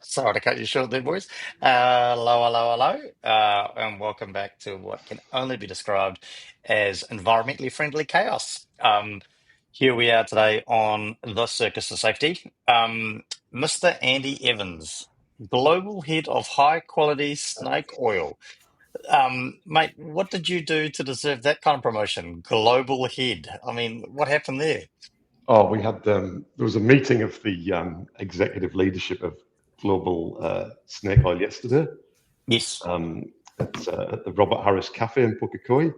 Sorry to cut you short there, boys. Hello, and welcome back to what can only be described as environmentally friendly chaos. Here we are today on the Circus of Safety. Mr. Andy Evans, Global Head of High Quality Snake Oil. Mate, what did you do to deserve that kind of promotion? Global Head. I mean, what happened there? Oh, we had there was a meeting of the executive leadership of Global Snake Oil yesterday Yes, at the Robert Harris Cafe in Pukekohe,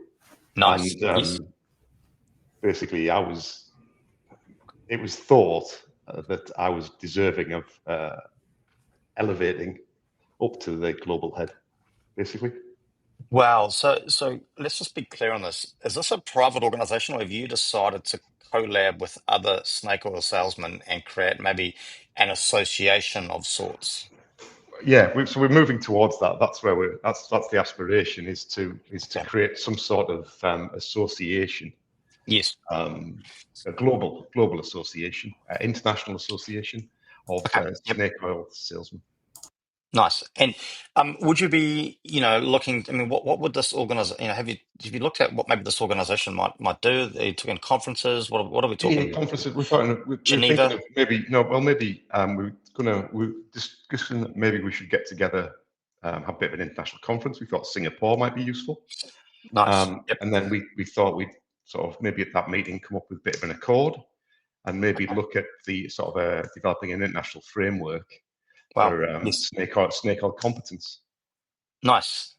nice. and Yes. basically it was thought that I was deserving of elevating up to the global head, basically. Wow. So let's just be clear on this. Is this a private organization, or have you decided to collab with other snake oil salesmen and create maybe an association of sorts? Yeah, so we're moving towards that. That's where that's the aspiration is to Okay. create some sort of association, Yes. um, a global association, international association of Okay. Yep. snake oil salesmen. Nice. And would you be, looking? I mean, what would this organization? Have you looked at what maybe this organization might do? Are you talking conferences? What are we Yeah, talking? conferences. We're thinking Geneva. of maybe no. Well, maybe we're discussing that maybe we should get together, have a bit of an international conference. We thought Singapore might be useful. Nice. Yep. And then we thought we'd sort of maybe at that meeting come up with a bit of an accord and maybe Okay. look at the sort of developing an international framework Wow. for Yes. snake oil competence. Nice.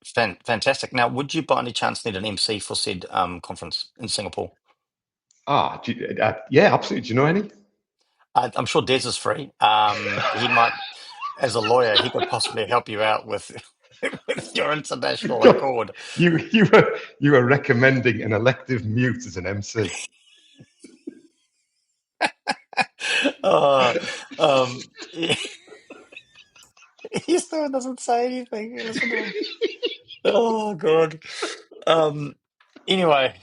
Fantastic. Now, would you by any chance need an MC for said conference in Singapore? Yeah, absolutely. Do you know any? I'm sure Des is free. He might, as a lawyer, he could possibly help you out with with your international accord. You were recommending an elective mute as an MC. Uh, he still doesn't say anything. Listen to him. Oh God. Um, anyway,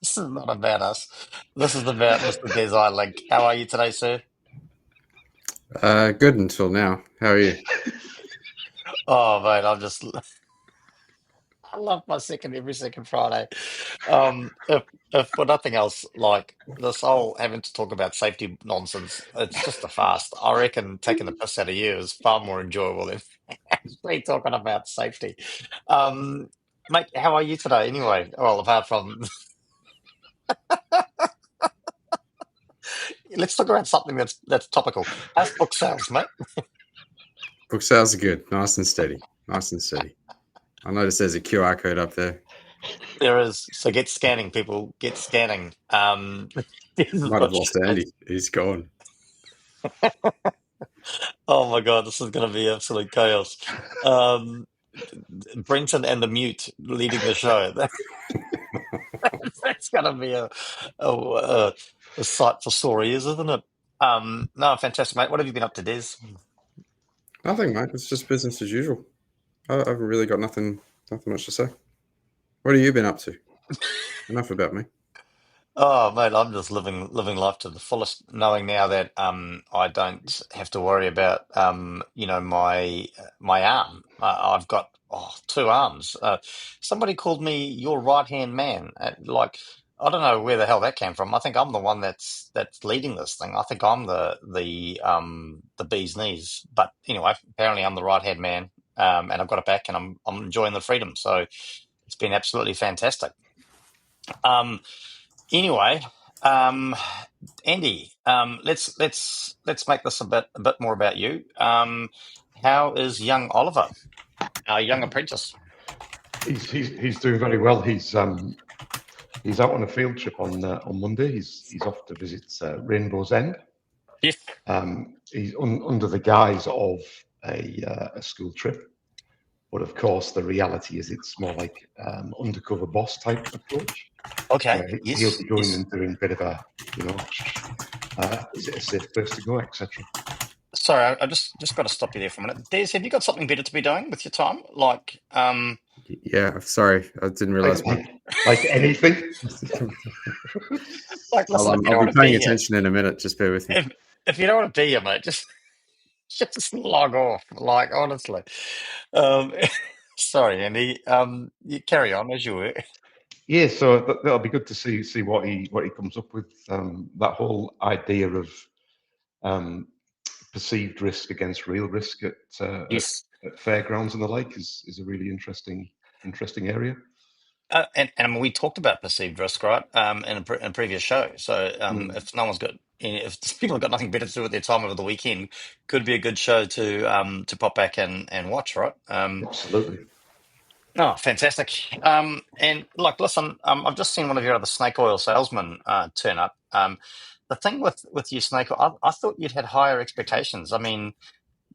this is not about us. This is about Mr. Desai Link. How are you today, sir? Good until now. How are you? Oh mate, I love my every second Friday. If for nothing else, like this whole having to talk about safety nonsense, it's just a fast. I reckon taking the piss out of you is far more enjoyable than actually talking about safety. Um, Mate, how are you today anyway? Well, apart from let's talk about something that's topical. How's book sales, mate? Book sales are good. Nice and steady. Nice and steady. I noticed there's a QR code up there. There is. So get scanning, people. Get scanning. Might have lost Andy. He's gone. Oh my God, this is going to be absolute chaos. Um, Brenton and the mute leading the show. That's going to be a sight for sore ears, isn't it? No, fantastic, mate. What have you been up to, Des? Nothing, mate. It's just business as usual. I haven't really got nothing much to say. What have you been up to? Enough about me. Oh, mate, I'm just living life to the fullest, knowing now that I don't have to worry about my arm. I've got two arms. Somebody called me your right hand man. Like I don't know where the hell that came from. I think I'm the one that's leading this thing. I think I'm the bee's knees. But anyway, apparently I'm the right hand man, and I've got it back, and I'm enjoying the freedom. So it's been absolutely fantastic. Um, Anyway, um, Andy, let's make this a bit more about you. How is young Oliver, our young apprentice? He's doing very well. He's out on a field trip on Monday. He's off to visit Rainbow's End. Yes. He's under the guise of a school trip, but of course the reality is it's more like undercover boss type approach. Okay. Where he'll Yes. be going Yes. and doing a bit of a, is it a safe place to go, etc. Sorry, I just got to stop you there for a minute. Des, have you got something better to be doing with your time? Like, Yeah, sorry. I didn't realize. Like anything. like, listen, if you don't I'll want be to be paying here, attention in a minute. Just bear with me. if you don't want to be here, mate, just log off. Like honestly. Um, sorry, Andy. You carry on as you were. Yeah, so that'll be good to see what he comes up with. That whole idea of um, perceived risk against real risk Yes. at fairgrounds and the like is a really interesting area. And I mean, we talked about perceived risk, right? In a previous show. So Mm, if no one's got, if people have got nothing better to do with their time over the weekend, could be a good show to pop back and watch, right? absolutely. Oh, fantastic. And like, listen, I've just seen one of your other snake oil salesmen turn up. The thing with you, snake oil, I thought you'd had higher expectations. I mean,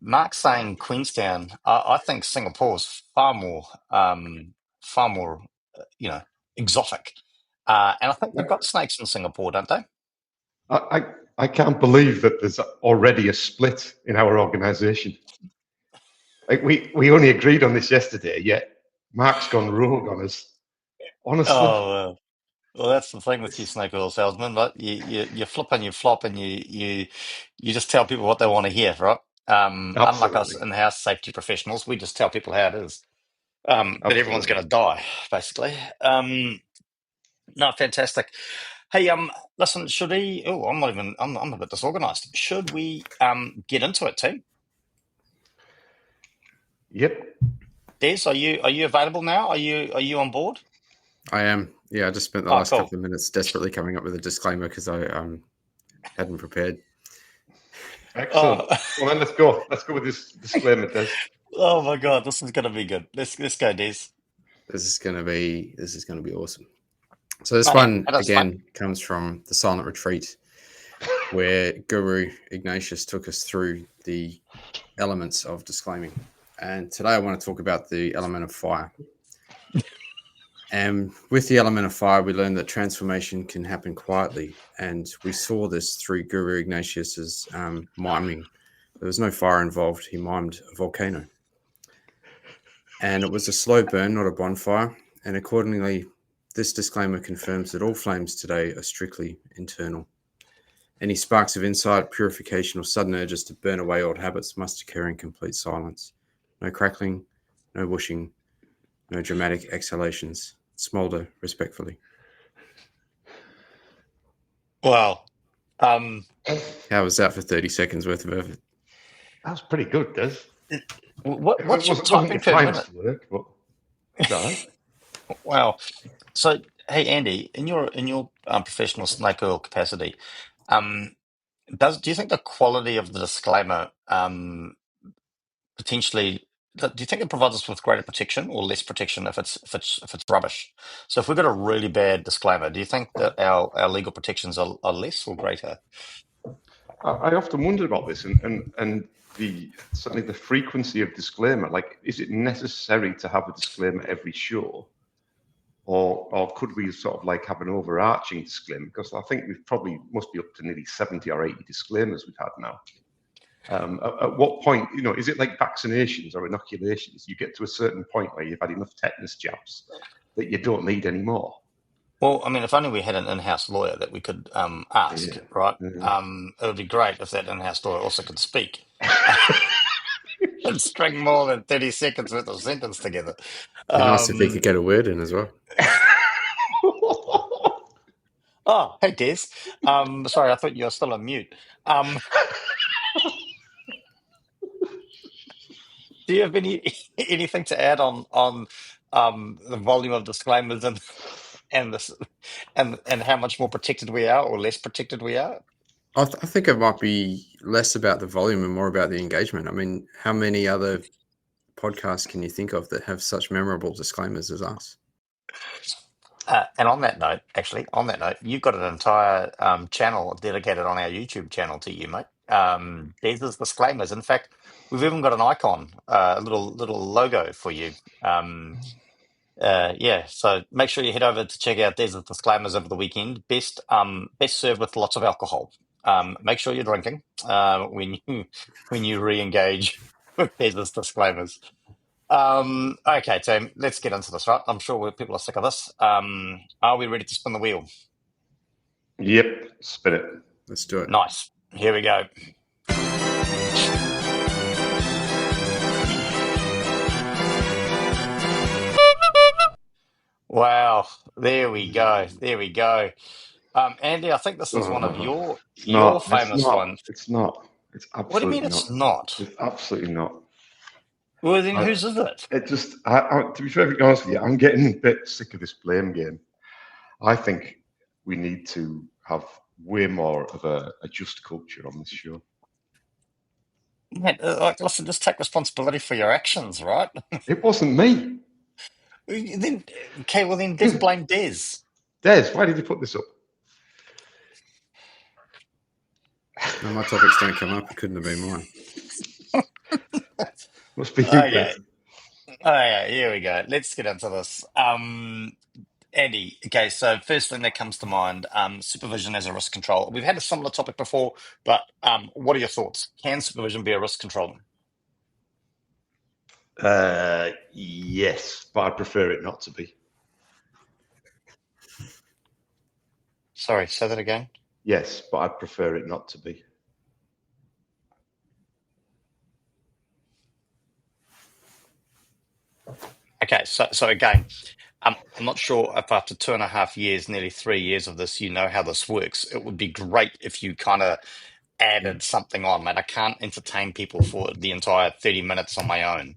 Mark's saying Queenstown. I think Singapore's far more, exotic. And I think they've got snakes in Singapore, don't they? I can't believe that there's already a split in our organisation. Like we only agreed on this yesterday, yet Mark's gone rogue on us. Honestly, Oh, well, that's the thing with you it's snake oil salesman, right? You flip and you flop and you just tell people what they want to hear, right? Unlike us absolutely, in-house safety professionals, we just tell people how it is. That everyone's absolutely. going to die, basically. No, fantastic. Hey, listen, should we? Oh, I'm not even. I'm a bit disorganized. Should we get into it, team? Yep. Des, are you available now? Are you on board? I am. Yeah, I just spent the Oh, last cool. couple of minutes desperately coming up with a disclaimer because I hadn't prepared. Oh, Excellent. Well, then let's go. Let's go with this disclaimer, Des. oh my God, this is gonna be good. Let's go, Des. This is gonna be awesome. So this Oh yeah, one that's fun. again comes from the Silent Retreat, where Guru Ignatius took us through the elements of disclaiming. And today I want to talk about the element of fire. And with the element of fire, we learned that transformation can happen quietly. And we saw this through Guru Ignatius's miming. There was no fire involved. He mimed a volcano. And it was a slow burn, not a bonfire. And accordingly, this disclaimer confirms that all flames today are strictly internal. Any sparks of insight, purification, or sudden urges to burn away old habits must occur in complete silence. No crackling, no whooshing, no dramatic exhalations. Smolder respectfully. Wow. How was that for 30 seconds worth of effort? That was pretty good, Des. What's your It wasn't typing your per minute? finest work, but it's all right. Wow. So, hey Andy, in your professional snake oil capacity, um, do you think the quality of the disclaimer potentially do you think it provides us with greater protection or less protection if it's rubbish? So if we've got a really bad disclaimer, do you think that our legal protections are less or greater? I often wonder about this, and certainly the frequency of disclaimer. Like, is it necessary to have a disclaimer every show, or could we sort of like have an overarching disclaimer? Because I think we've probably must be up to nearly 70 or 80 disclaimers we've had now. At what point, is it like vaccinations or inoculations? You get to a certain point where you've had enough tetanus jabs that you don't need any more. Well, I mean, if only we had an in-house lawyer that we could ask, Yeah. right? Yeah. It would be great if that in-house lawyer also could speak and string more than 30 seconds worth of sentence together. Be nice if he could Um, get a word in as well. oh, hey, Des. Sorry, I thought you were still on mute. Um, do you have anything to add on the volume of disclaimers and this and how much more protected we are or less protected we are? I think it might be less about the volume and more about the engagement. I mean, how many other podcasts can you think of that have such memorable disclaimers as us? And on that note, you've got an entire channel dedicated on our YouTube channel to you, mate. There's disclaimers. In fact, we've even got an icon, a little logo for you. Yeah, so make sure you head over to check out Desert Disclaimers over the weekend. Best served with lots of alcohol. Make sure you're drinking when you re-engage with Desert Disclaimers. Okay, team, let's get into this, right? I'm sure people are sick of this. Are we ready to spin the wheel? Yep, spin it. Let's do it. Nice. Here we go. Wow, there we go. There we go. Andy, I think this is one of It's your not. It's famous not. ones. It's not. It's What do you mean absolutely not. it's not? It's absolutely not. Well, then I, whose is it? it just. To be perfectly honest with you, I'm getting a bit sick of this blame game. I think we need to have way more of a just culture on this show. Man, like, listen, just take responsibility for your actions, right? It wasn't me. Then, okay, well then, let's blame Des. Des, why did you put this up? No, my topics don't come up. It couldn't have been mine. Must be you, Okay, Brenton. okay, here we go. Let's get into this. Andy, okay, so first thing that comes to mind, supervision as a risk control. We've had a similar topic before, but what are your thoughts? Can supervision be a risk control? Yes, but I prefer it not to be. Sorry, say that again. Yes, but I prefer it not to be. Okay, so again, I'm not sure if after 2.5 years, nearly 3 years of this, you know how this works. It would be great if you kind of added something on, mate. I can't entertain people for the entire 30 minutes on my own.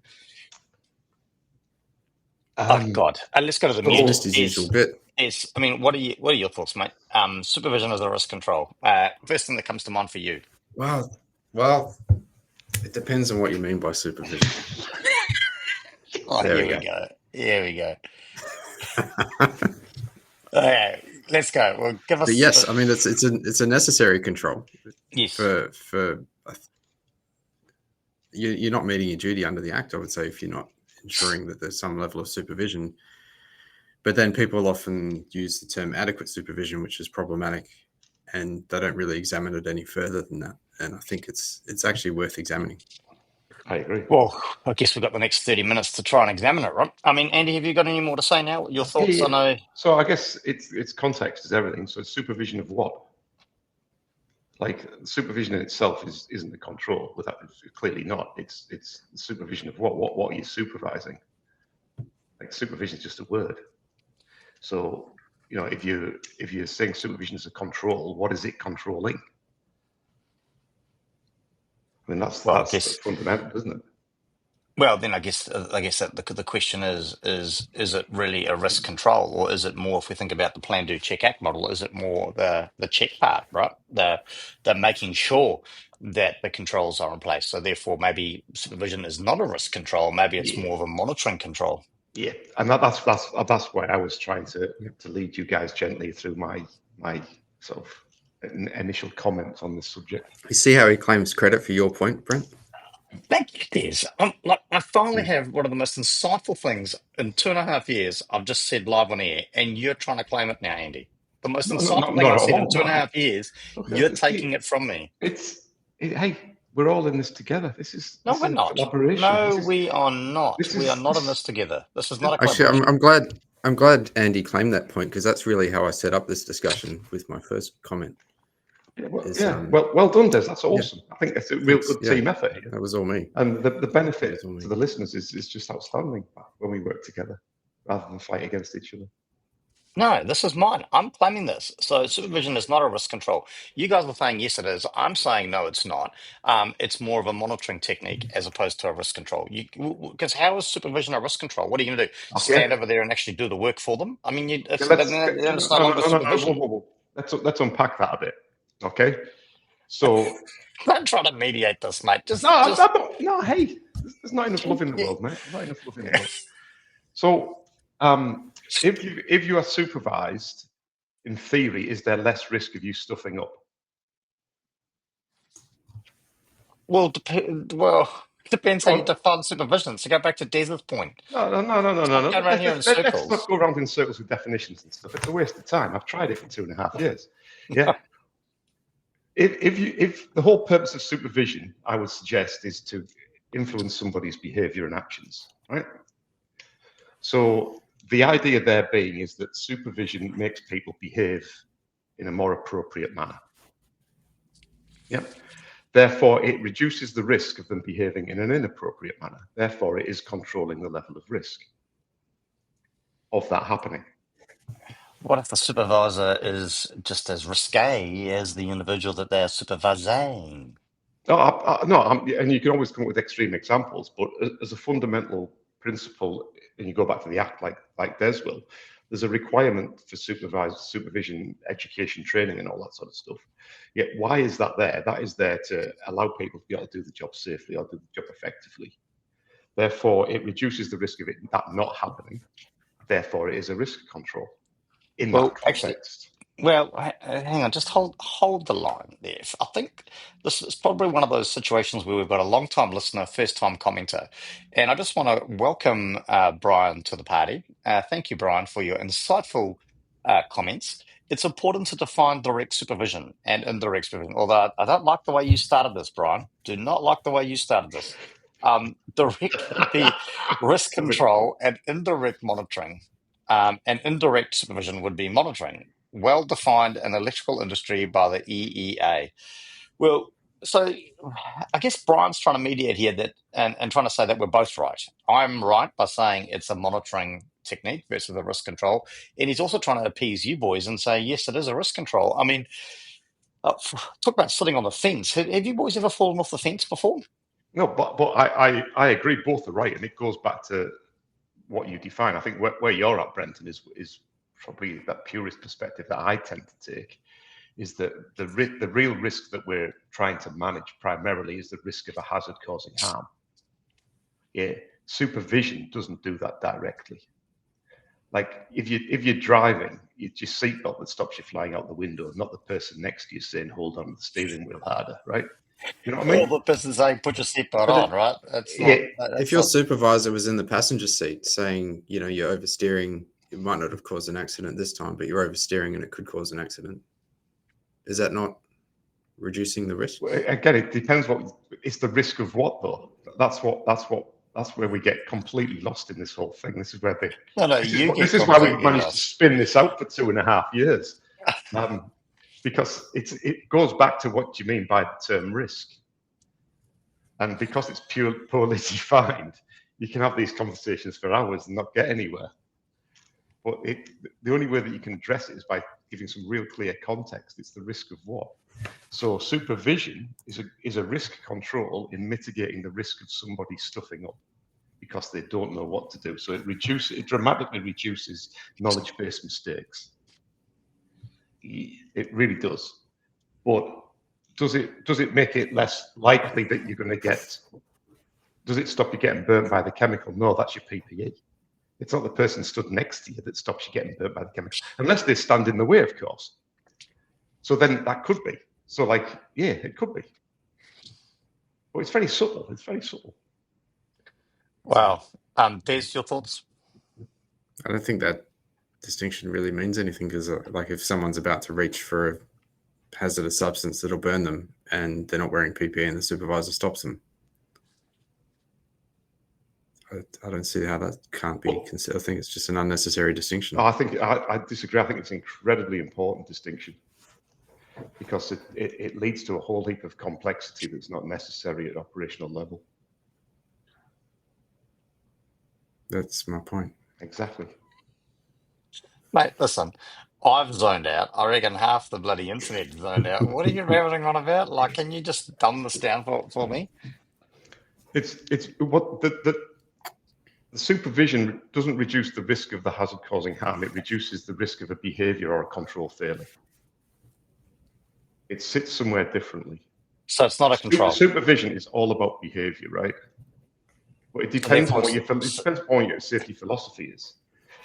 Oh God, let's go to the It's meat. just his usual bit. I mean, what are your thoughts, mate? Supervision as a risk control. First thing that comes to mind for you. Well, it depends on what you mean by supervision. Oh, There here we we go. Here we go. Okay, let's go. Well, give us. But yes, I mean it's a necessary control. Yes. For you're not meeting your duty under the Act, I would say, if you're not ensuring that there's some level of supervision. But then people often use the term adequate supervision, which is problematic, and they don't really examine it any further than that. And I think it's actually worth examining. I agree. Well, I guess we've got the next 30 minutes to try and examine it, right? I mean, Andy, have you got any more to say now? Your thoughts? Yeah. I know. So I guess it's context is everything. So supervision of what? Like supervision in itself isn't a control. Without clearly not. It's supervision of what? What are you supervising? Like supervision is just a word. So if you're saying supervision is a control, what is it controlling? I mean that's fundamental, isn't it? Well, then I guess that the question is it really a risk control, or is it more, if we think about the plan, do, check, act model, is it more the check part, right? The making sure that the controls are in place. So therefore, maybe supervision is not a risk control. Maybe it's more of a monitoring control. Yeah, and that's why I was trying to lead you guys gently through my sort of initial comments on this subject. You see how he claims credit for your point, Brent? Thank you, Des. I finally have one of the most insightful things in 2.5 years. I've just said live on air, and you're trying to claim it now, Andy. The most insightful thing not I've at said in all. 2.5 years, Okay, you're taking it from me. Hey, we're all in this together. This is We're not. collaboration. No, we are not. We are not in this together. This is not a collaboration. Actually, I'm glad Andy claimed that point, because that's really how I set up this discussion with my first comment. Well done, Des. That's awesome. Yeah. I think it's a real good team effort here. That was all me. And the benefit to the listeners is just outstanding when we work together rather than fight against each other. No, this is mine. I'm claiming this. So supervision is not a risk control. You guys are saying yes, it is. I'm saying no, it's not. It's more of a monitoring technique as opposed to a risk control. Because how is supervision a risk control? What are you going to do? Okay. Stand over there and actually do the work for them? I mean, it's no longer supervision. Whoa. Let's unpack that a bit. Okay, so I'm trying to mediate this, mate. Hey, there's not enough love in the world, mate. Not enough love in the world. So, if you are supervised, in theory, is there less risk of you stuffing up? Well, depends how you define supervision. So go back to Des's point. No. Let's not go around in circles with definitions and stuff. It's a waste of time. I've tried it for 2.5 years. Yeah. If the whole purpose of supervision, I would suggest, is to influence somebody's behavior and actions, right? So the idea there being is that supervision makes people behave in a more appropriate manner. Yep. Therefore, it reduces the risk of them behaving in an inappropriate manner. Therefore, it is controlling the level of risk of that happening. What if the supervisor is just as risque as the individual that they're supervising? And you can always come up with extreme examples, but as a fundamental principle, and you go back to the Act like Des will, there's a requirement for supervision, education, training, and all that sort of stuff. Yet, why is that there? That is there to allow people to be able to do the job safely or do the job effectively. Therefore, it reduces the risk of it that not happening. Therefore, it is a risk control in that context. Hang on, just hold the line there. I think this is probably one of those situations where we've got a long-time listener, first-time commenter, and I just want to welcome Brian to the party. Thank you, Brian, for your insightful comments. It's important to define direct supervision and indirect supervision, although I don't like the way you started this, Brian. Do not like the way you started this. Direct would be risk control and indirect monitoring. And indirect supervision would be monitoring, well defined in the electrical industry by the EEA. Well, so I guess Brian's trying to mediate here that and trying to say that we're both right. I'm right by saying it's a monitoring technique versus a risk control. And he's also trying to appease you boys and say, yes, it is a risk control. I mean, talk about sitting on the fence. Have you boys ever fallen off the fence before? No, but I agree, both are right. And it goes back to what you define. I think where you're at, Brenton, is probably that purist perspective that I tend to take, is that the real risk that we're trying to manage primarily is the risk of a hazard causing harm. Yeah, supervision doesn't do that directly. Like if you're driving, it's your seatbelt that stops you flying out the window, not the person next to you saying, hold on to the steering wheel harder, right? You know what I mean? Or the person saying, put your seatbelt on, right? If your supervisor was in the passenger seat saying, you're oversteering, it might not have caused an accident this time, but you're oversteering and it could cause an accident. Is that not reducing the risk? Well, again, it depends it's the risk of what though. That's where we get completely lost in this whole thing. This is where this is why we managed to spin this out for 2.5 years. Because it goes back to what you mean by the term risk. And because it's poorly defined, you can have these conversations for hours and not get anywhere. But the only way that you can address it is by giving some real clear context. It's the risk of what? So supervision is a risk control in mitigating the risk of somebody stuffing up because they don't know what to do. So it dramatically reduces knowledge-based mistakes. It really does. But does it make it less likely that you're going to get? Does it stop you getting burnt by the chemical? No, that's your PPE. It's not the person stood next to you that stops you getting burnt by the chemical, unless they stand in the way, of course. So then that could be. So it could be. But it's very subtle. It's very subtle. Wow. Des, your thoughts? I don't think that distinction really means anything because if someone's about to reach for a hazardous substance that'll burn them and they're not wearing PPE and the supervisor stops them, I don't see how that can't be considered. I think it's just an unnecessary distinction. I think I disagree. I think it's an incredibly important distinction because it leads to a whole heap of complexity that's not necessary at operational level. That's my point. Exactly. Mate, listen, I've zoned out. I reckon half the bloody internet zoned out. What are you rambling on about? Can you just dumb this down for me? It's what the supervision doesn't reduce the risk of the hazard causing harm. It reduces the risk of a behavior or a control failing. It sits somewhere differently. So it's not a control. Supervision is all about behavior, right? But it depends on what your safety philosophy is.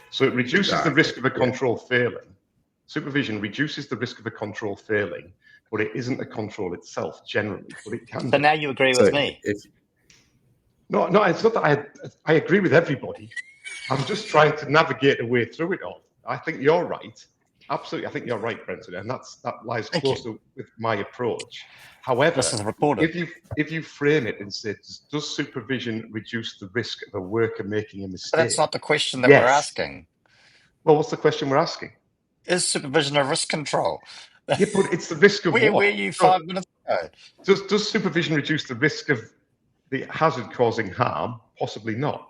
So it reduces the risk of a control failing. Supervision reduces the risk of a control failing, but it isn't a control itself generally. But it can. So now you agree with me? No, it's not that I agree with everybody. I'm just trying to navigate a way through it all. I think you're right. Absolutely, I think you're right, Brenton, and that lies closer with my approach. However, if you frame it and say, does supervision reduce the risk of a worker making a mistake? But that's not the question that we're asking. Well, what's the question we're asking? Is supervision a risk control? Yeah, but it's the risk of what? Where you 5 minutes Does supervision reduce the risk of the hazard causing harm? Possibly not.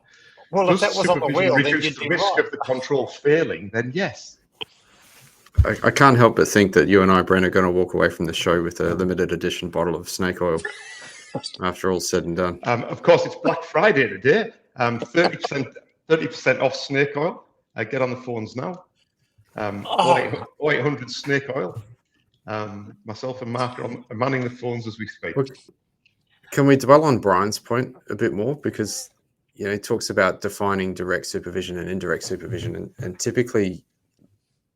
Well, if Does that was on the supervision wheel, then reduce you'd the be risk right. of the control failing? Then yes. I can't help but think that you and I, Brent, are going to walk away from the show with a limited edition bottle of snake oil after all's said and done. Of course, it's Black Friday today. 30% off snake oil. Get on the phones now. 0800 snake oil. Myself and Mark are manning the phones as we speak. Look, can we dwell on Brian's point a bit more? Because he talks about defining direct supervision and indirect supervision, and typically,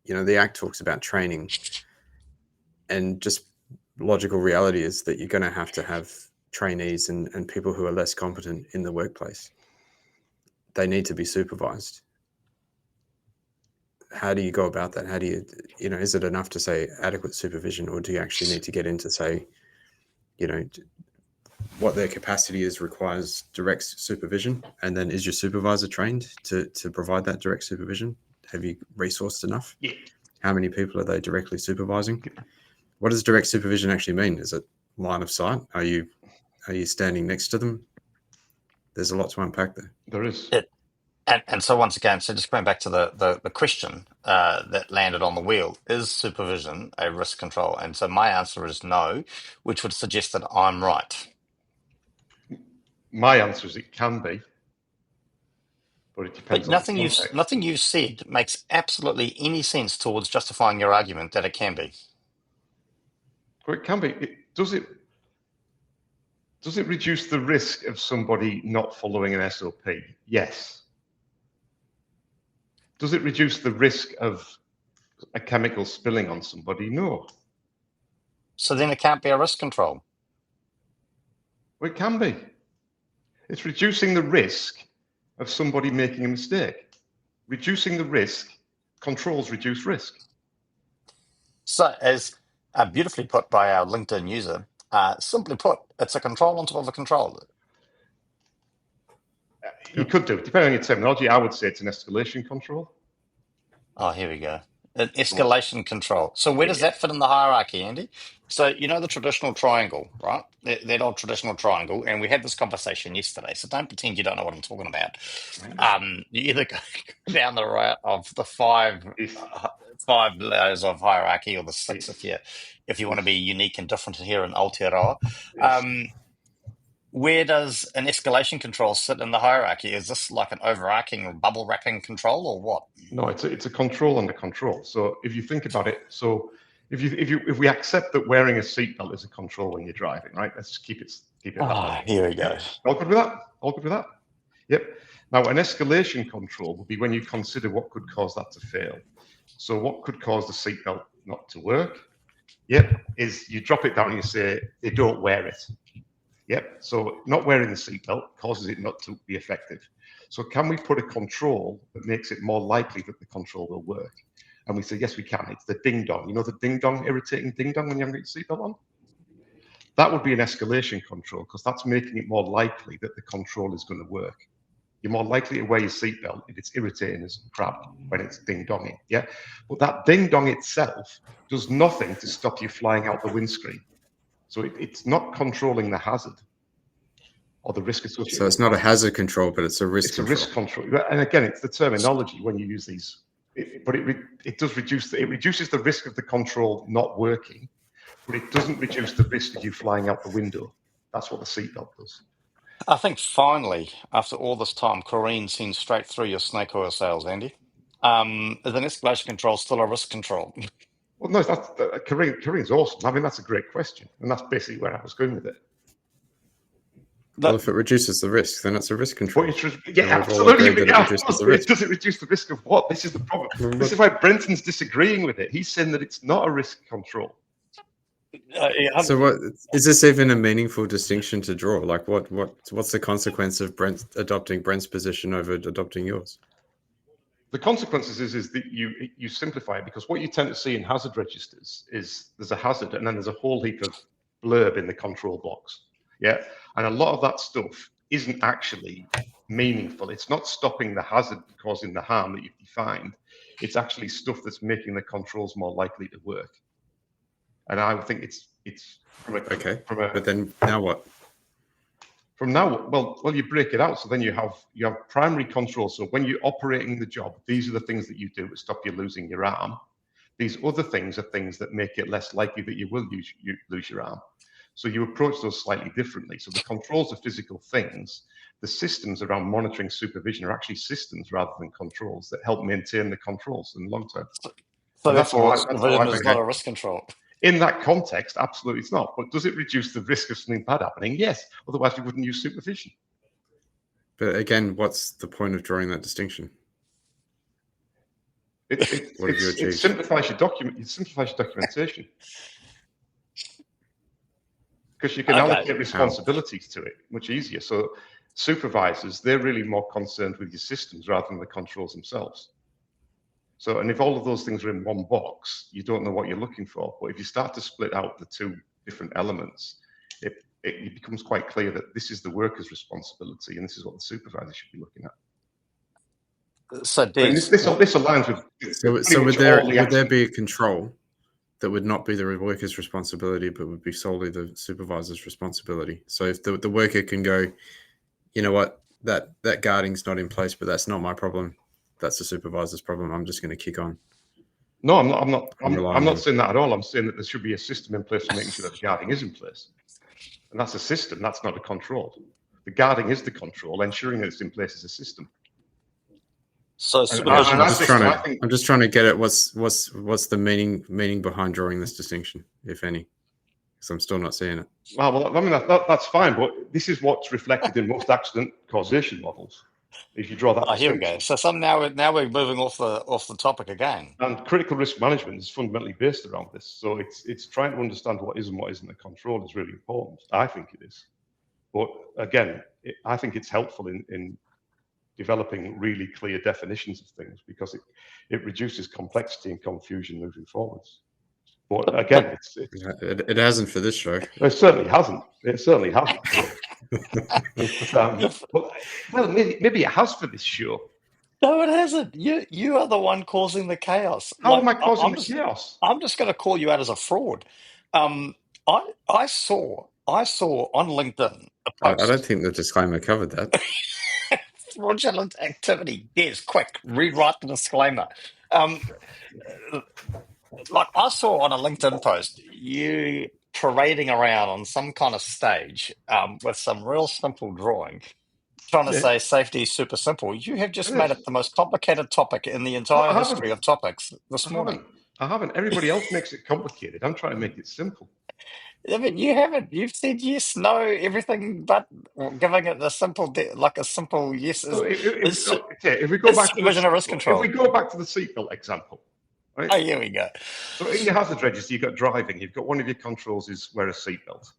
the Act talks about training, and just logical reality is that you're going to have trainees and people who are less competent in the workplace. They need to be supervised. How do you go about that? How do you, is it enough to say adequate supervision, or do you actually need to get into, say, what their capacity is requires direct supervision? And then is your supervisor trained to provide that direct supervision? Have you resourced enough? Yeah. How many people are they directly supervising? What does direct supervision actually mean? Is it line of sight? Are you standing next to them? There's a lot to unpack there. There is. And so once again, so just going back to the question that landed on the wheel, is supervision a risk control? And so my answer is no, which would suggest that I'm right. My answer is it can be, but it depends But on the context. nothing you've said makes absolutely any sense towards justifying your argument that it can be. Well, it can be. Does it reduce the risk of somebody not following an SOP? Yes. Does it reduce the risk of a chemical spilling on somebody? No. So then it can't be a risk control. Well, it can be. It's reducing the risk of somebody making a mistake. Reducing the risk, controls reduce risk. So as beautifully put by our LinkedIn user, simply put, it's a control on top of a control. You could do, depending on your terminology, I would say it's an escalation control. Oh, here we go. An escalation control. So where does that fit in the hierarchy, Andy? So the traditional triangle, right? That old traditional triangle, and we had this conversation yesterday. So don't pretend you don't know what I'm talking about. You either go down the route of the five layers of hierarchy, or the six if you want to be unique and different here in Aotearoa. Where does an escalation control sit in the hierarchy? Is this like an overarching bubble wrapping control, or what? No, it's a control under control. So if you think about it, so if we accept that wearing a seatbelt is a control when you're driving, right? Let's just keep it that way. Here we go. All good with that? All good with that? Yep. Now, an escalation control would be when you consider what could cause that to fail. So what could cause the seatbelt not to work? Yep, is you drop it down and you say they don't wear it. Yep, so not wearing the seatbelt causes it not to be effective. So can we put a control that makes it more likely that the control will work? And we say, yes, we can. It's the ding-dong. You know the ding-dong, irritating ding-dong when you haven't got your seatbelt on? That would be an escalation control, because that's making it more likely that the control is going to work. You're more likely to wear your seatbelt if it's irritating as crap when it's ding-donging, yeah? But that ding-dong itself does nothing to stop you flying out the windscreen. So it's not controlling the hazard or the risk associated. So it's not a hazard control, but it's a risk control. It's a risk control. And again, it's the terminology when you use these. But it does reduce, it reduces the risk of the control not working, but it doesn't reduce the risk of you flying out the window. That's what the seatbelt does. I think finally, after all this time, Corrine's seen straight through your snake oil sales, Andy. Is an escalation control still a risk control? Well, no, Corrine's awesome. I mean, that's a great question. And that's basically where I was going with it. Well, if it reduces the risk, then it's a risk control. Yeah, absolutely. Does it reduce the risk of what? This is the problem. This is why Brenton's disagreeing with it. He's saying that it's not a risk control. So what is this even a meaningful distinction to draw? Like what's the consequence of Brent adopting Brent's position over adopting yours? The consequences is that you simplify it, because what you tend to see in hazard registers is there's a hazard and then there's a whole heap of blurb in the control box. Yeah. And a lot of that stuff isn't actually meaningful. It's not stopping the hazard causing the harm that you've defined. It's actually stuff that's making the controls more likely to work. And I think it's Okay. But then now what? From now, well, you break it out. So then you have primary control. So when you're operating the job, these are the things that you do to stop you losing your arm. These other things are things that make it less likely that you will lose your arm. So you approach those slightly differently. So the controls are physical things. The systems around monitoring supervision are actually systems rather than controls that help maintain the controls in the long term. So therefore, supervision is not a risk control. In that context, absolutely it's not. But does it reduce the risk of something bad happening? Yes. Otherwise, we wouldn't use supervision. But again, what's the point of drawing that distinction? It simplifies your document. It simplifies your documentation because you can allocate responsibilities to it much easier. So supervisors, they're really more concerned with your systems rather than the controls themselves. So, and if all of those things are in one box, you don't know what you're looking for. But if you start to split out the two different elements, it becomes quite clear that this is the worker's responsibility and this is what the supervisor should be looking at. So this aligns with. So would there be a control that would not be the worker's responsibility, but would be solely the supervisor's responsibility? So if the worker can go, you know what, that guarding's not in place, but that's not my problem. That's the supervisor's problem. I'm just going to kick on. No, I'm not saying that at all. I'm saying that there should be a system in place for making sure that the guarding is in place, and that's a system. That's not a control. The guarding is the control. Ensuring that it's in place is a system. So supervision. I'm just trying to get at what's the meaning behind drawing this distinction, if any, because I'm still not seeing it. Well, I mean that's fine, but this is what's reflected in most accident causation models. If you draw that, here we go. So now we're moving off the topic again. And critical risk management is fundamentally based around this. So it's trying to understand what is and what isn't a control is really important. I think it is, but again, I think it's helpful in developing really clear definitions of things because it reduces complexity and confusion moving forwards. But again, it hasn't for this show. It certainly hasn't. Well, maybe it has for this show. No, it hasn't. You are the one causing the chaos. How am I causing the chaos? I'm just going to call you out as a fraud. I saw on LinkedIn a post. I don't think the disclaimer covered that. Fraudulent activity. Yes, quick, rewrite the disclaimer. Like I saw on a LinkedIn post, you parading around on some kind of stage with some real simple drawing, trying to say safety is super simple. You have just made it the most complicated topic in the entire history of topics this morning. I haven't. Everybody else makes it complicated. I'm trying to make it simple. Yeah, but you haven't. You've said yes, no, everything, but giving it a simple yes. If we go back to supervision of risk control. If we go back to the seatbelt example, right? Oh, here we go. So in your hazard register, you've got driving. You've got one of your controls is wear a seatbelt.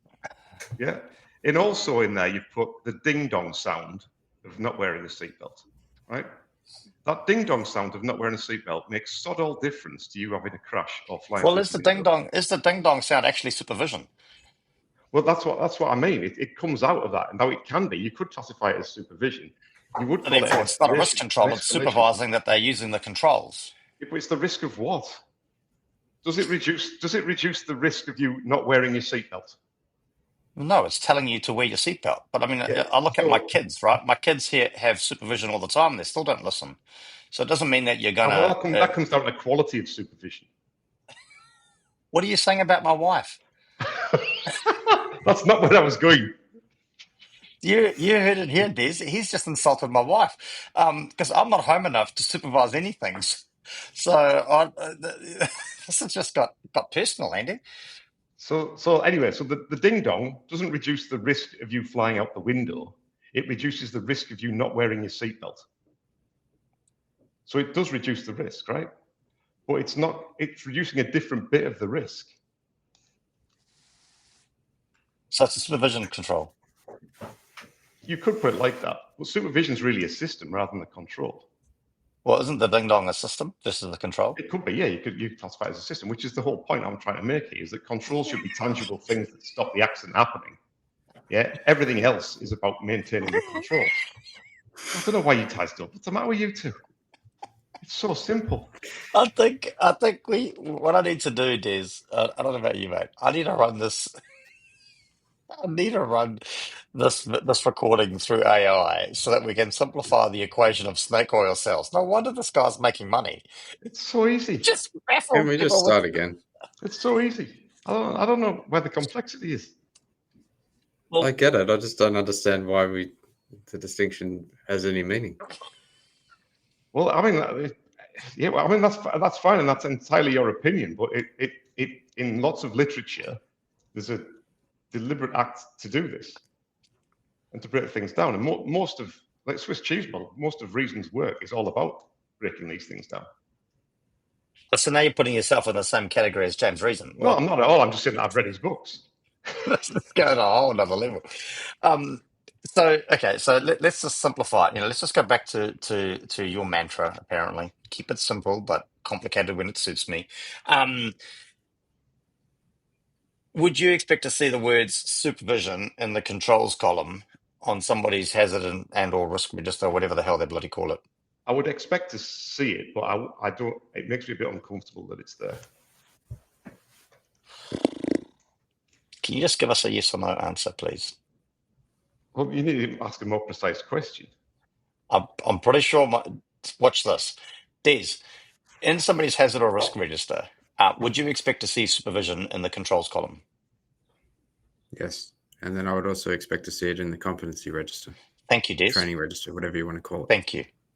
Yeah, and also in there you've put the ding dong sound of not wearing a seatbelt. Right. That ding dong sound of not wearing a seatbelt makes sod all difference to you having a crash or flying. Well, is the ding dong sound actually supervision? Well, that's what I mean. It comes out of that, and now it can be. You could classify it as supervision. You would. Therefore, it's not a risk control. It's supervising that they're using the controls. Yeah, but it's the risk of what? Does it reduce the risk of you not wearing your seatbelt? No, it's telling you to wear your seatbelt. But I mean, I look at my kids, right? My kids here have supervision all the time. They still don't listen. So it doesn't mean that you're going to... that comes down to quality of supervision. What are you saying about my wife? That's not where I was going. You heard it here, Des. He's just insulted my wife because I'm not home enough to supervise anything. So this has just got personal, Andy. So anyway, the ding dong doesn't reduce the risk of you flying out the window. It reduces the risk of you not wearing your seatbelt. So it does reduce the risk, right? But it's reducing a different bit of the risk. So it's a supervision control. You could put it like that. But supervision is really a system rather than a control. Well, isn't the ding dong a system versus the control? It could be, yeah. You classify it as a system, which is the whole point I'm trying to make here, is that controls should be tangible things that stop the accident happening. Yeah, everything else is about maintaining the control. I don't know why you guys don't. What's the matter with you two? It's so simple. I think what I need to do, Des, I don't know about you, mate. I need to run this. I need to run this recording through AI so that we can simplify the equation of snake oil cells. No wonder this guy's making money. It's so easy. Just Can baffle we just people with. start again? It's so easy. I don't know where the complexity is. Well, I get it. I just don't understand why the distinction has any meaning. Well, I mean, yeah, well, I mean that's fine, and that's entirely your opinion. But it in lots of literature, there's a deliberate act to do this and to break things down. And most of, like Swiss cheese model, most of Reason's work is all about breaking these things down. so now you're putting yourself in the same category as James Reason. No, I'm not at all. I'm just saying that I've read his books. Let's go to a whole another level. Okay, so let's just simplify it. Let's just go back to your mantra. Apparently, keep it simple but complicated when it suits me. Would you expect to see the words supervision in the controls column on somebody's hazard and or risk register, whatever the hell they bloody call it? I would expect to see it, but I don't. It makes me a bit uncomfortable that it's there. Can you just give us a yes or no answer, please? Well, you need to ask a more precise question. I'm pretty sure. Watch this, Des. In somebody's hazard or risk register, would you expect to see supervision in the controls column? Yes. And then I would also expect to see it in the competency register. Thank you, Des. Training register, whatever you want to call it.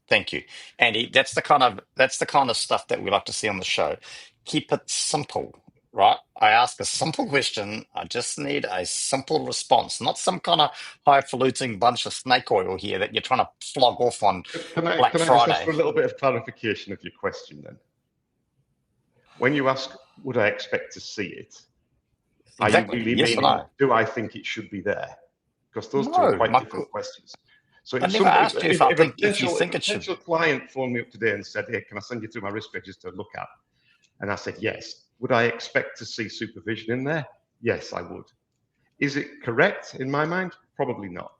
Thank you, Andy. That's the kind of stuff that we like to see on the show. Keep it simple, right? I ask a simple question. I just need a simple response, not some kind of highfalutin bunch of snake oil here that you're trying to flog off on Black Can I just Friday. ask for a little bit of clarification of your question then? When you ask, would I expect to see it? Exactly. Are you really Yes or meaning, no? do I think it should be there? Because those two No, are quite different questions. So I never asked you if you think it should. If a potential client phoned me up today and said, hey, can I send you through my risk register to look at? And I said, yes. Would I expect to see supervision in there? Yes, I would. Is it correct in my mind? Probably not.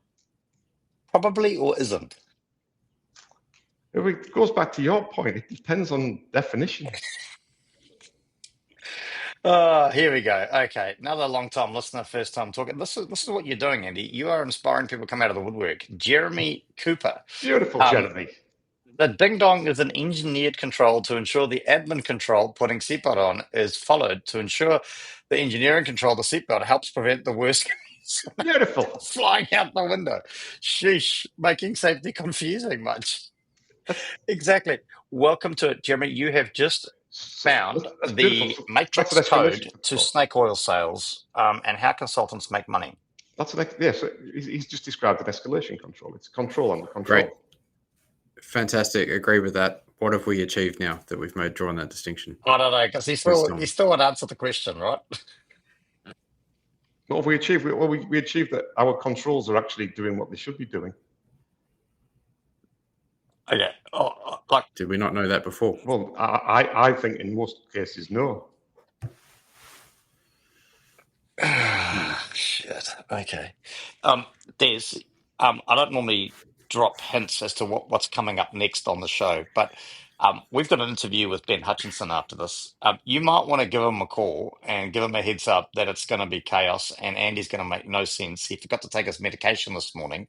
Probably or isn't. It goes back to your point. It depends on definition. Here we go. Okay, another long-time listener, first-time talker. This is what you're doing, Andy. You are inspiring people to come out of the woodwork. Jeremy Cooper. Beautiful, Jeremy. The ding dong is an engineered control to ensure the admin control putting seatbelt on is followed to ensure the engineering control the seatbelt helps prevent the worst case Beautiful. flying out the window. Sheesh, making safety confusing much. Exactly. Welcome to it, Jeremy. You have just found the matrix code to snake oil sales and how consultants make money. Yes, he's just described an escalation control. It's control under control. Great. Fantastic. Agree with that. What have we achieved now that we've drawn that distinction? I don't know, because he still would answer the question, right? What have we achieved? Well, we achieved that our controls are actually doing what they should be doing. Okay. Did we not know that before? Well, I think in most cases, no. Shit. Okay. Des, I don't normally drop hints as to what's coming up next on the show, but we've got an interview with Ben Hutchinson after this. You might want to give him a call and give him a heads up that it's going to be chaos and Andy's going to make no sense. He forgot to take his medication this morning.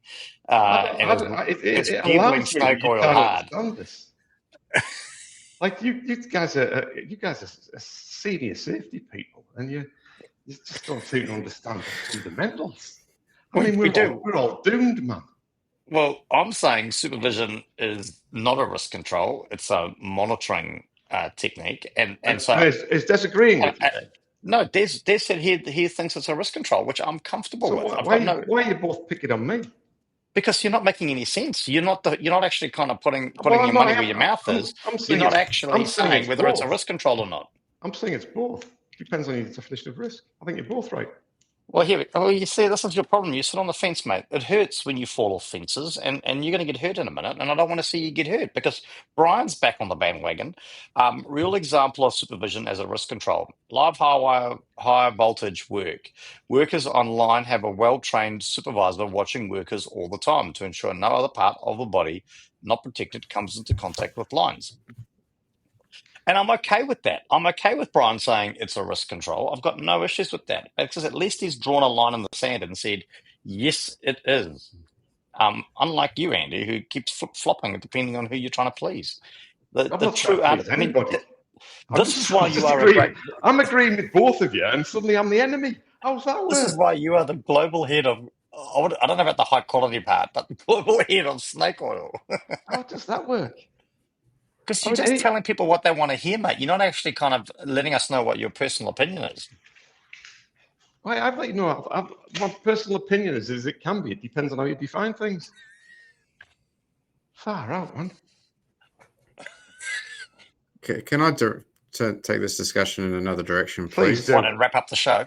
It's bugling snake oil hard. Like you guys are senior safety people, and you just don't seem to understand the fundamentals. I mean, we're all doomed, man. Well, I'm saying supervision is not a risk control; it's a monitoring technique, and so is disagreeing with you. No, Des said he thinks it's a risk control, which I'm comfortable with. Why are you both picking on me? Because you're not making any sense. You're not actually kind of putting your money where your mouth is. You're not actually saying whether it's a risk control or not. I'm saying it's both. Depends on your definition of risk. I think you're both right. Well, you see, this is your problem. You sit on the fence, mate. It hurts when you fall off fences, and you're going to get hurt in a minute, and I don't want to see you get hurt because Brian's back on the bandwagon. Real example of supervision as a risk control. Live high voltage work. Workers online have a well-trained supervisor watching workers all the time to ensure no other part of the body not protected comes into contact with lines. And I'm okay with that. I'm okay with Brian saying it's a risk control. I've got no issues with that because at least he's drawn a line in the sand and said, yes, it is. Unlike you, Andy, who keeps flip-flopping depending on who you're trying to please. I'm The not trying true to art. please I mean, anybody. this is why you are a agreeing. great. I'm agreeing with both of you, and suddenly I'm the enemy. How's that This work? is why you are the global head of. I don't know about the high quality part, but the global head of snake oil. How does that work? Because I you're just mean, telling people what they want to hear, mate. You're not actually kind of letting us know what your personal opinion is. I'd like to know. My personal opinion is as it can be. It depends on how you define things. Far out, man. Can I take this discussion in another direction, Please please? do. Want to wrap up the show?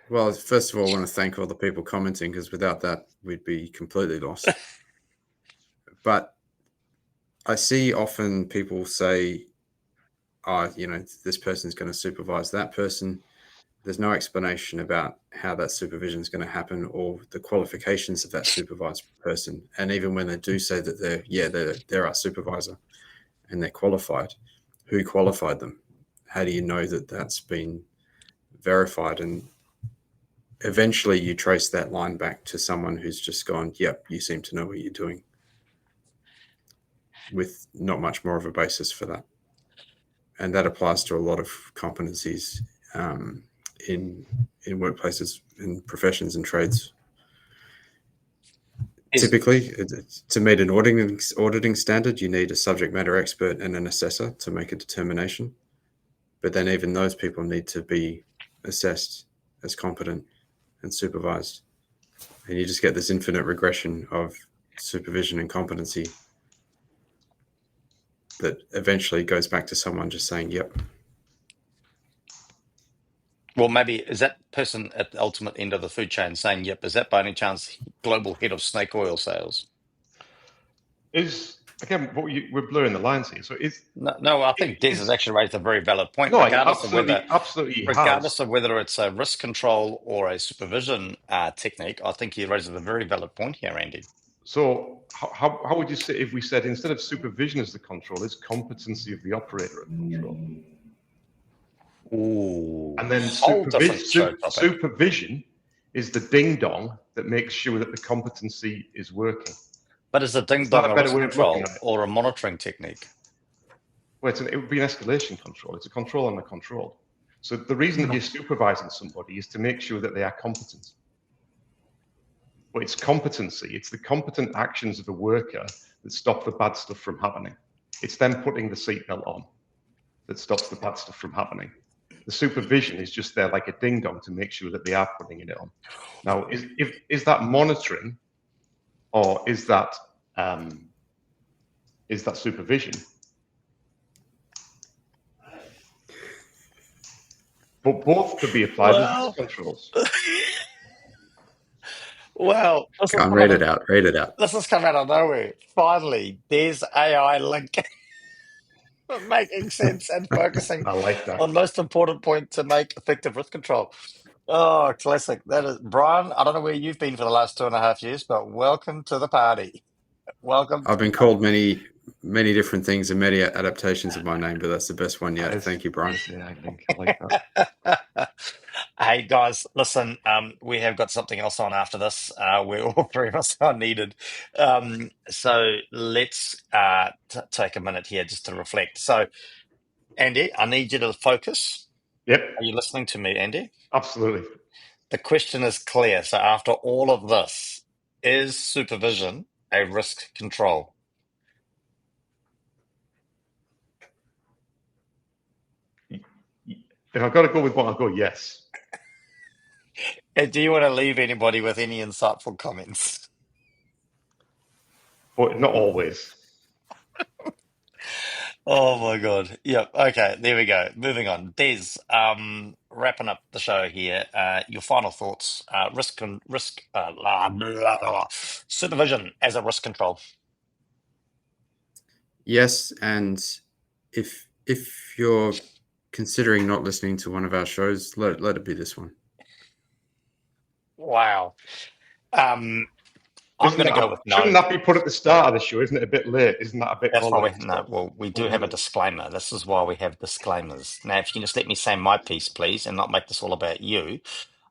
Well, first of all, I want to thank all the people commenting, because without that, we'd be completely lost. But I see often people say, this person's going to supervise that person. There's no explanation about how that supervision is going to happen or the qualifications of that supervised person. And even when they do say that they're our supervisor and they're qualified, who qualified them? How do you know that that's been verified? And eventually you trace that line back to someone who's just gone, yep, you seem to know what you're doing, with not much more of a basis for that. And that applies to a lot of competencies in workplaces, in professions and trades. Typically, to meet an auditing standard, you need a subject matter expert and an assessor to make a determination. But then even those people need to be assessed as competent and supervised. And you just get this infinite regression of supervision and competency that eventually goes back to someone just saying, yep. Well, maybe is that person at the ultimate end of the food chain saying, yep, is that by any chance global head of snake oil sales? Again, we're blurring the lines here. So No, I think Des has actually raised a very valid point. No, regardless absolutely of whether it's a risk control or a supervision technique, I think he raises a very valid point here, Andy. So how would you say if we said instead of supervision as the control, it's competency of the operator at control? Ooh, and then supervision is the ding dong that makes sure that the competency is working. But is a ding dong a risk control or a monitoring technique? Well, it would be an escalation control. It's a control on a control. So the reason that you're supervising somebody is to make sure that they are competent. But it's competency. It's the competent actions of a worker that stop the bad stuff from happening. It's them putting the seatbelt on that stops the bad stuff from happening. The supervision is just there like a ding dong to make sure that they are putting it on. Now, is that monitoring, or is that supervision? But both could be applied as risk controls. Well, read it out. This has come out of nowhere. Finally, there's Desai Link making sense and focusing I like that. on most important point to make effective risk control. Oh, classic. That is Brian. I don't know where you've been for the last 2.5 years, but welcome to the party. Welcome. I've been called many different things and many adaptations of my name, but that's the best one yet. Thank you, Brian. I think I like that. Hey guys, listen, we have got something else on after this where all three of us are needed. So let's take a minute here just to reflect. So, Andy, I need you to focus. Yep. Are you listening to me, Andy? Absolutely. The question is clear. So after all of this, is supervision a risk control? If I've got to go with one, I'll go yes. And do you want to leave anybody with any insightful comments? But not always. Oh my God. Yep. Okay. There we go. Moving on. Des, wrapping up the show here. Your final thoughts. Supervision as a risk control. Yes, and if you're considering not listening to one of our shows, let it be this one. Wow. I'm going to go with Shouldn't no. that be put at the start of the show? Isn't it a bit late? Isn't that a bit That's why we holiday no. stuff? Well, we do have a disclaimer. This is why we have disclaimers. Now, if you can just let me say my piece, please, and not make this all about you.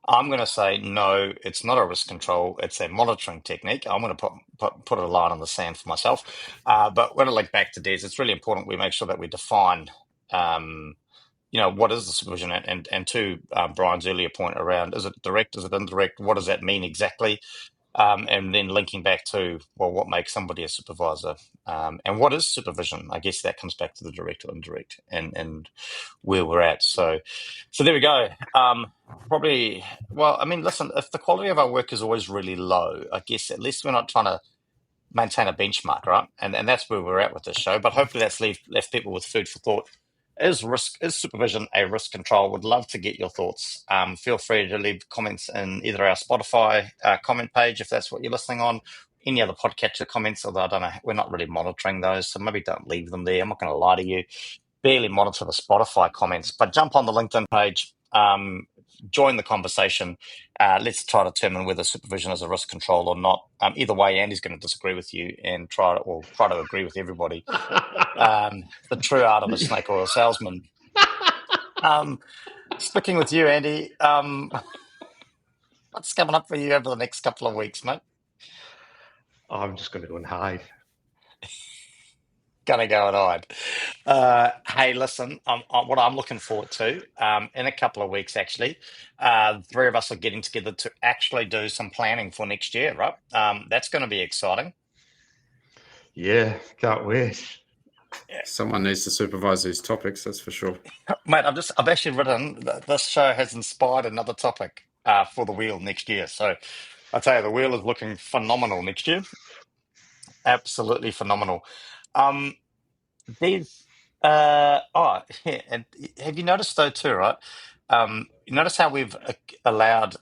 I'm going to say no. It's not a risk control. It's a monitoring technique. I'm going to put a line on the sand for myself. But when I link back to Des, it's really important we make sure that we define. What is the supervision? And to Brian's earlier point around, is it direct? Is it indirect? What does that mean exactly? And then linking back to, well, what makes somebody a supervisor? And what is supervision? I guess that comes back to the direct or indirect and where we're at. So there we go. Probably, well, I mean, listen, if the quality of our work is always really low, I guess at least we're not trying to maintain a benchmark, right? And that's where we're at with this show. But hopefully that's left people with food for thought. Is supervision a risk control? Would love to get your thoughts. Feel free to leave comments in either our Spotify comment page if that's what you're listening on, any other podcatcher comments, although I don't know, we're not really monitoring those, so maybe don't leave them there. I'm not going to lie to you. Barely monitor the Spotify comments, but jump on the LinkedIn page, join the conversation. Let's try to determine whether supervision is a risk control or not. Either way, Andy's going to disagree with you and try to agree with everybody. The true art of a snake oil salesman. Sticking with you, Andy. What's coming up for you over the next couple of weeks, mate? I'm just going to go and hide. Gonna go and hide. Hey, listen, what I'm looking forward to in a couple of weeks, actually, the three of us are getting together to actually do some planning for next year, right? That's going to be exciting. Yeah, can't wait. Someone needs to supervise these topics, that's for sure. Mate, I've actually written that this show has inspired another topic for the wheel next year. So I tell you, the wheel is looking phenomenal next year. Absolutely phenomenal. These, yeah, and have you noticed though too, right? You notice how we've allowed,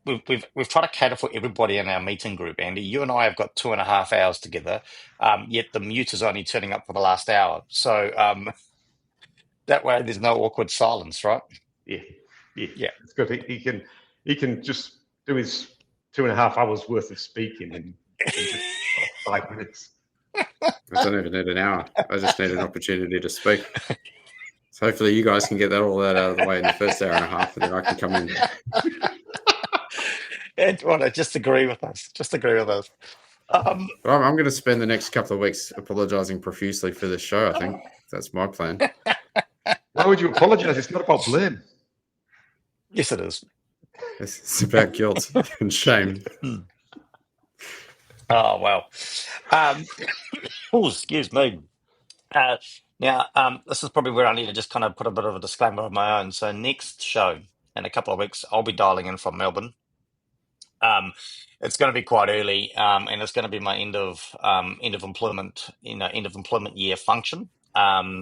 we've tried to cater for everybody in our meeting group, Andy. You and I have got 2.5 hours together, yet the mute is only turning up for the last hour. So that way there's no awkward silence, right? Yeah. Yeah. It's good. He can just do his 2.5 hours worth of speaking in just 5 minutes. I don't even need an hour. I just need an opportunity to speak. So hopefully you guys can get that all out of the way in the first hour and a half, and then I can come in. And just agree with us. Just agree with us. I'm going to spend the next couple of weeks apologising profusely for this show, I think. That's my plan. Why would you apologise? It's not about blame. Yes, it is. It's about guilt and shame. Oh, wow. Oh, excuse me. Now, this is probably where I need to just kind of put a bit of a disclaimer of my own. So next show in a couple of weeks, I'll be dialing in from Melbourne. It's going to be quite early, and it's going to be my end of employment, end of employment year function.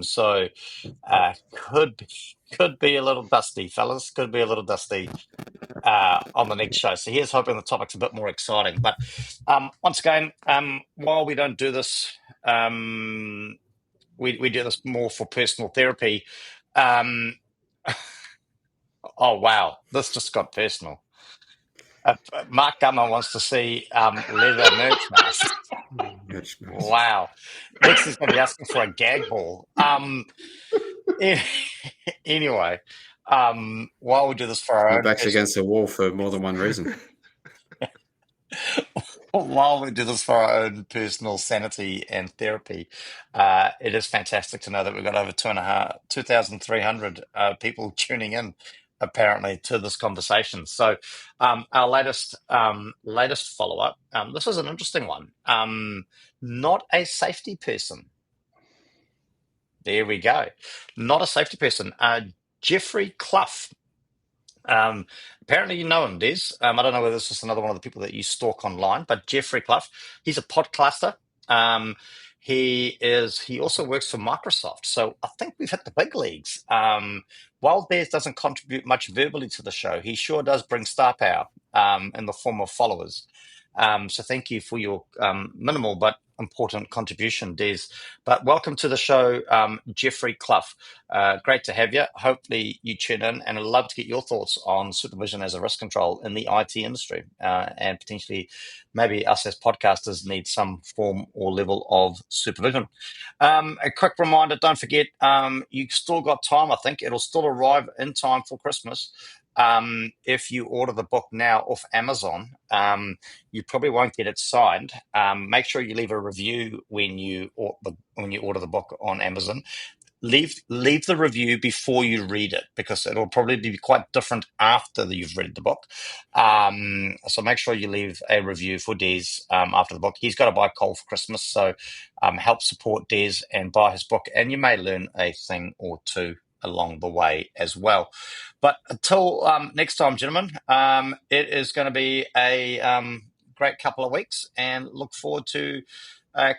So could be a little dusty, fellas. Could be a little dusty on the next show. So here's hoping the topic's a bit more exciting. But once again, while we don't do this, we do this more for personal therapy. Oh wow, this just got personal. Mark Gummer wants to see leather merch masks. Wow. Next is going to be asking for a gag ball. Anyway, while we do this for our My own back's against the wall for more than one reason. while we do this for our own personal sanity and therapy, it is fantastic to know that we've got over 2,300 people tuning in, apparently, to this conversation. So our latest follow-up, this is an interesting one. Not a safety person. There we go. Not a safety person. Jeffrey Clough. Apparently you know him, Des. I don't know whether this is another one of the people that you stalk online, but Jeffrey Clough, he's a podcaster. He also works for Microsoft. So I think we've hit the big leagues. While Des doesn't contribute much verbally to the show, he sure does bring star power in the form of followers. So thank you for your minimal but important contribution, Des. But welcome to the show, Jeffrey Clough. Great to have you. Hopefully you tune in, and I'd love to get your thoughts on supervision as a risk control in the IT industry, and potentially maybe us as podcasters need some form or level of supervision. A quick reminder, don't forget, you still got time. I think it'll still arrive in time for Christmas. If you order the book now off Amazon, you probably won't get it signed. Make sure you leave a review when you order the book on Amazon. Leave the review before you read it, because it'll probably be quite different after you've read the book. So make sure you leave a review for Des after the book. He's got to buy coal for Christmas, so help support Des and buy his book, and you may learn a thing or two along the way as well. But until next time, gentlemen, it is going to be a great couple of weeks, and look forward to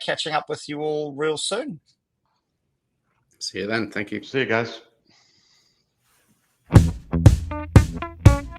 catching up with you all real soon. See you then. Thank you. See you guys.